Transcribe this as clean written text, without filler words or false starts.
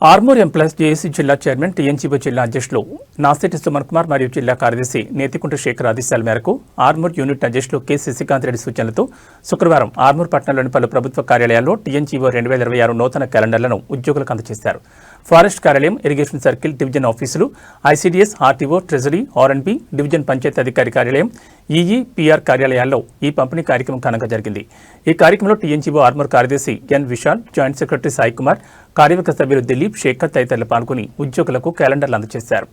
Armoor employees JAC జిల్లా chairman TNGO జిల్లా అధ్యక్షులు నాసిటి సుమన్ కుమార్ మరియు జిల్లా కార్యదర్శి నేతికుంట శేఖర్ ఆదేశాల మేరకు ఆర్మూర్ యూనిట్ అధ్యక్షులు కె శశికాంత్ రెడ్డి సూచనలతో శుక్రవారం ఆర్మూర్ పట్టణంలోని పలు ప్రభుత్వ కార్యాలయాల్లో టీఎన్జీఓ 2026 నూతన క్యాలెండర్లను ఉద్యోగులకు అందజేశారు. ఫారెస్ట్ కార్యాలయం, ఇరిగేషన్ సర్కిల్, డివిజన్ ఆఫీసులు, ఐసీడీఎస్, ఆర్టీఓ, ట్రెజరీ, ఆర్ఎండ్బి, డివిజన్ పంచాయతీ అధికారి కార్యాలయం, ఈఈ, పీఆర్ కార్యాలయాల్లో ఈ పంపిణీ కార్యక్రమం ఘనంగా జరిగింది. ఈ కార్యక్రమంలో టీఎన్జీఓ ఆర్మూర్ కార్యదర్శి ఎన్ విశాల్, జాయింట్ సెక్రటరీ సాయి కుమార్, కార్యవర్గ సభ్యులు దిలీప్, శేఖర్ తదితరులు పాల్గొని ఉద్యోగులకు క్యాలెండర్లు అందజేశారు.